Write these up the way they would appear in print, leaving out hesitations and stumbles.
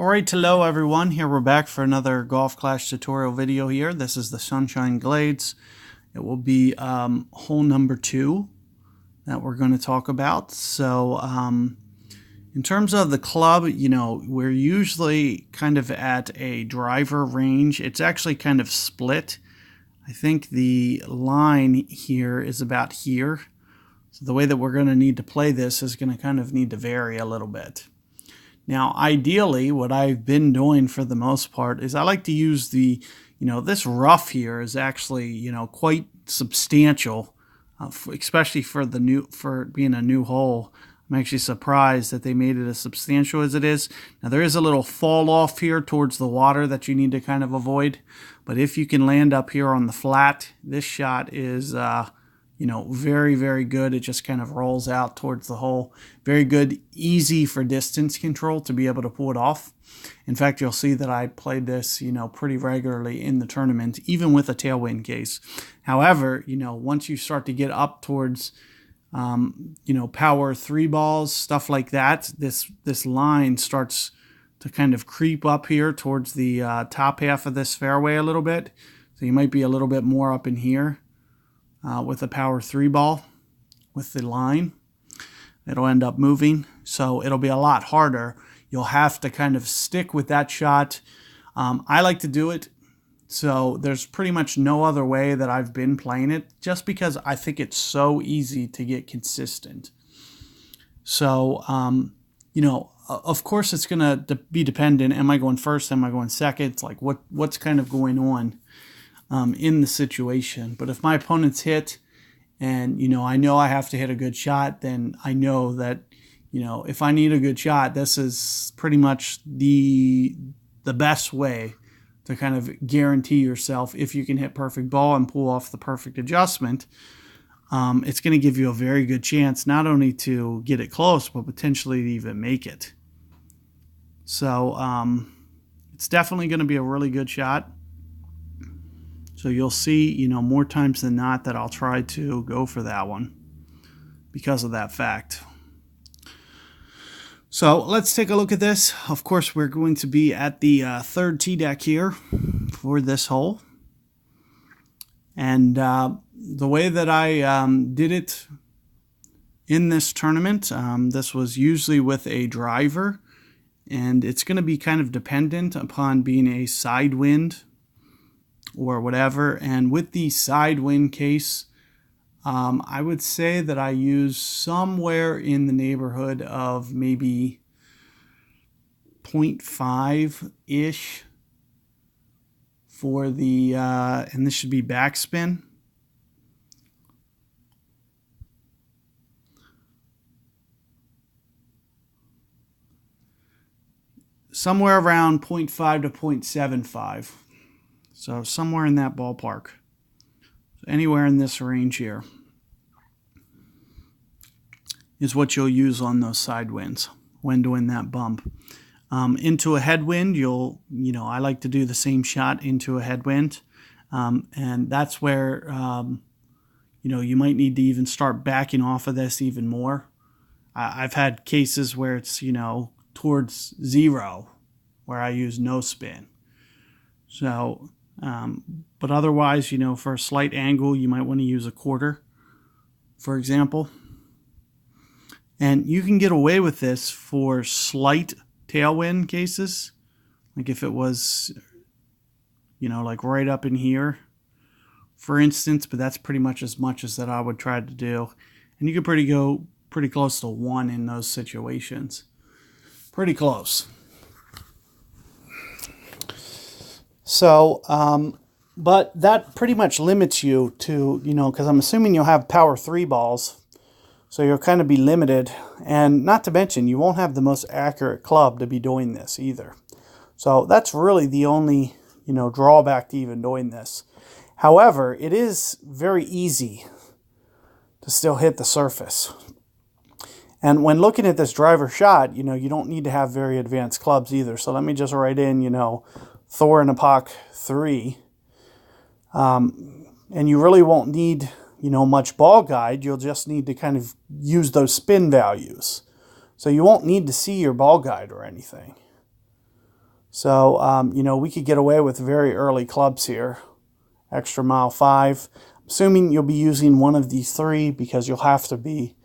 Alright, hello everyone. Here we're back for another Golf Clash tutorial video here. This is the Sunshine Glades. It will be hole number 2 that we're going to talk about. So in terms of the club, we're usually kind of at a driver range. It's actually kind of split. I think the line here is about here. So the way that we're going to need to play this is going to kind of need to vary a little bit. Now, ideally, what I've been doing for the most part is I like to use the, this rough here is actually, quite substantial, especially for being a new hole. I'm actually surprised that they made it as substantial as it is. Now, there is a little fall off here towards the water that you need to kind of avoid. But if you can land up here on the flat, this shot is, very, very good. It just kind of rolls out towards the hole. Very good, easy for distance control to be able to pull it off. In fact, you'll see that I played this, pretty regularly in the tournament, even with a tailwind case. However, once you start to get up towards, power 3 balls, stuff like that, this line starts to kind of creep up here towards the top half of this fairway a little bit. So you might be a little bit more up in here. With a power 3 ball with the line, it'll end up moving, so it'll be a lot harder. You'll have to kind of stick with that shot. I like to do it, so there's pretty much no other way that I've been playing it, just because I think it's so easy to get consistent. So of course it's going to be dependent. Am I going first? Am I going second? It's like what's kind of going on in the situation. But if my opponent's hit and, I know I have to hit a good shot, then I know that, if I need a good shot, this is pretty much the best way to kind of guarantee yourself, if you can hit perfect ball and pull off the perfect adjustment, it's going to give you a very good chance not only to get it close, but potentially to even make it. So it's definitely going to be a really good shot. So you'll see, more times than not that I'll try to go for that one because of that fact. So let's take a look at this. Of course, we're going to be at the third tee deck here for this hole. And the way that I did it in this tournament, this was usually with a driver. And it's going to be kind of dependent upon being a side wind or whatever. And with the side wind case, I would say that I use somewhere in the neighborhood of maybe 0.5-ish for the, and this should be backspin. Somewhere around 0.5 to 0.75. So somewhere in that ballpark. So anywhere in this range here is what you'll use on those side winds when doing that bump. Into a headwind, I like to do the same shot into a headwind. And that's where, you might need to even start backing off of this even more. I've had cases where it's, towards 0, where I use no spin. So, but otherwise, for a slight angle, you might want to use a 1/4, for example. And you can get away with this for slight tailwind cases. Like if it was, like right up in here, for instance, but that's pretty much as that I would try to do. And you could go pretty close to 1 in those situations. Pretty close. So, but that pretty much limits you to, because I'm assuming you'll have power 3 balls, so you'll kind of be limited. And not to mention, you won't have the most accurate club to be doing this either. So that's really the only, drawback to even doing this. However, it is very easy to still hit the surface. And when looking at this driver shot, you don't need to have very advanced clubs either. So let me just write in, Thor and Epoch 3. And you really won't need, much ball guide. You'll just need to kind of use those spin values. So you won't need to see your ball guide or anything. So, you know, we could get away with very early clubs here. Extra mile 5. Assuming you'll be using one of these 3 because you'll have to be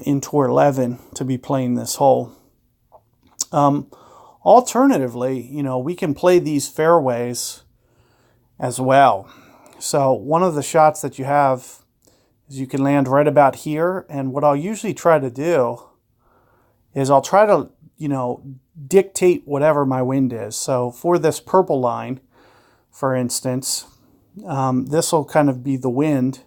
in tour 11 to be playing this hole. Alternatively, you know, we can play these fairways as well. So one of the shots that you have is you can land right about here. And what I'll usually try to do is I'll try to, you know, dictate whatever my wind is. So for this purple line, for instance, this will kind of be the wind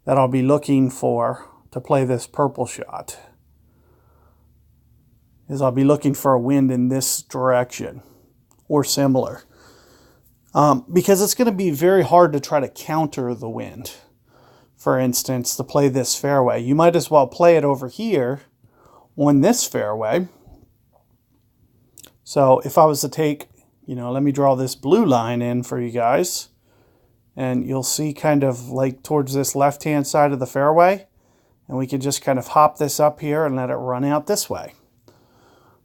that I'll be looking for to play this purple shot. I'll be looking for a wind in this direction or similar. Because it's going to be very hard to try to counter the wind. For instance, to play this fairway, you might as well play it over here on this fairway. So if I was to take, you know, let me draw this blue line in for you guys. And you'll see kind of like towards this left-hand side of the fairway. And we can just kind of hop this up here and let it run out this way.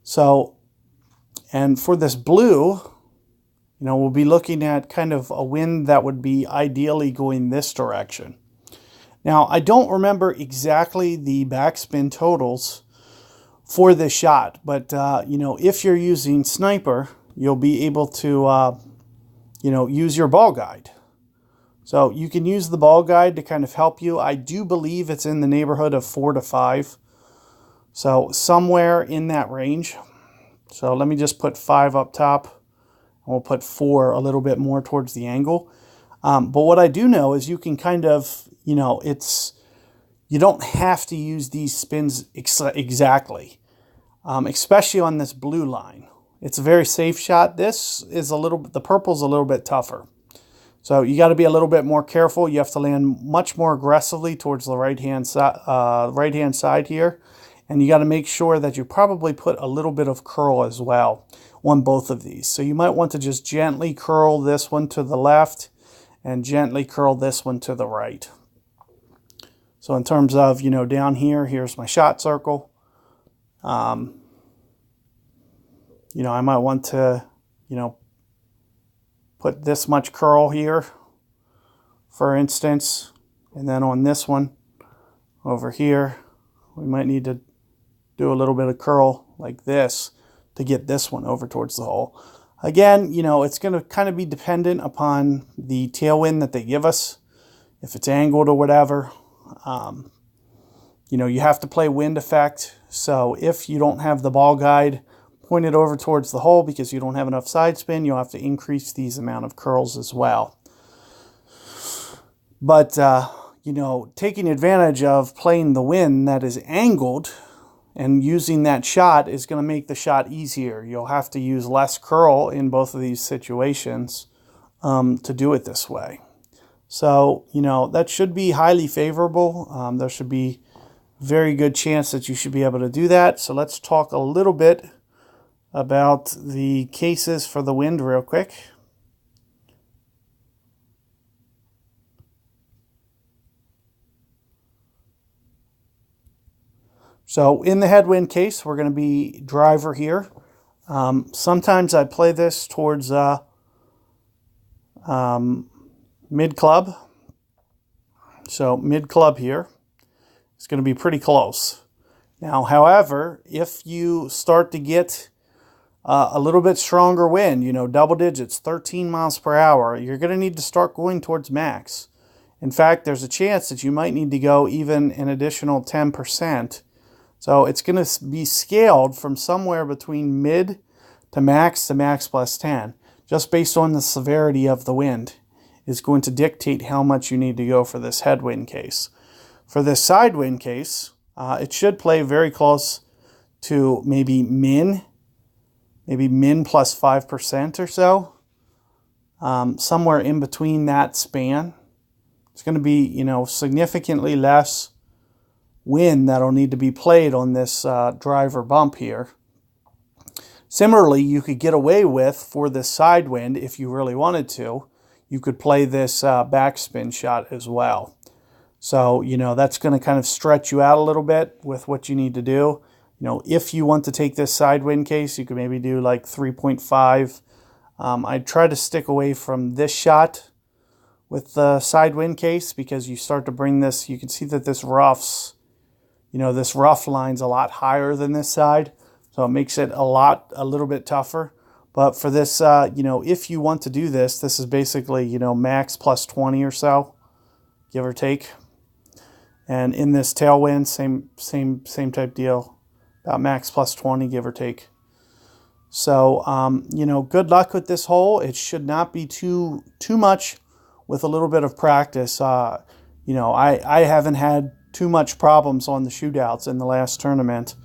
So, and for this blue, you know, we'll be looking at kind of a wind that would be ideally going this direction. Now, I don't remember exactly the backspin totals for this shot, but, you know, if you're using Sniper, you'll be able to, you know, use your ball guide. So you can use the ball guide to kind of help you. I do believe it's in the neighborhood of 4 to 5. So somewhere in that range. So let me just put 5 up top. And we'll put 4 a little bit more towards the angle. But what I do know is you can kind of, you know, you don't have to use these spins exactly. Especially on this blue line. It's a very safe shot. This is the purple's a little bit tougher. So you got to be a little bit more careful. You have to land much more aggressively towards the right-hand side here. And you got to make sure that you probably put a little bit of curl as well on both of these. So you might want to just gently curl this one to the left and gently curl this one to the right. So in terms of, you know, down here, here's my shot circle. You know, I might want to, you know, put this much curl here, for instance. And then on this one over here, we might need to do a little bit of curl like this to get this one over towards the hole. Again, you know, it's going to kind of be dependent upon the tailwind that they give us. If it's angled or whatever, you know, you have to play wind effect. So if you don't have the ball guide pointed over towards the hole because you don't have enough side spin, you'll have to increase these amount of curls as well. But, you know, taking advantage of playing the wind that is angled and using that shot is going to make the shot easier. You'll have to use less curl in both of these situations to do it this way. So, you know, that should be highly favorable. There should be very good chance that you should be able to do that. So let's talk a little bit about the cases for the wind real quick. So in the headwind case, we're going to be driver here. Sometimes I play this towards mid-club. So mid-club here is going to be pretty close. Now, however, if you start to get a little bit stronger wind, you know, double digits, 13 miles per hour, you're going to need to start going towards max. In fact, there's a chance that you might need to go even an additional 10%. So it's going to be scaled from somewhere between mid to max plus 10, just based on the severity of the wind is going to dictate how much you need to go for this headwind case. For this side wind case, it should play very close to maybe min plus 5% or so, somewhere in between that span. It's going to be, you know, significantly less wind that'll need to be played on this driver bump here. Similarly, you could get away with, for this side wind, if you really wanted to, you could play this backspin shot as well. So, you know, that's going to kind of stretch you out a little bit with what you need to do. You know, if you want to take this side wind case, you could maybe do like 3.5. I try to stick away from this shot with the side wind case because you start to bring this, you can see that this roughs, you know, this rough line's a lot higher than this side. So it makes it a little bit tougher. But for this, you know, if you want to do this, this is basically, you know, max plus 20 or so, give or take. And in this tailwind, same type deal, about max plus 20, give or take. So, you know, good luck with this hole. It should not be too much with a little bit of practice. You know, I haven't had too much problems on the shootouts in the last tournament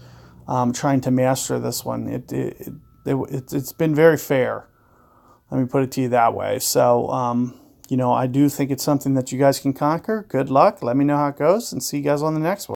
trying to master this one. It's been very fair. Let me put it to you that way. So, you know, I do think it's something that you guys can conquer. Good luck. Let me know how it goes and see you guys on the next one.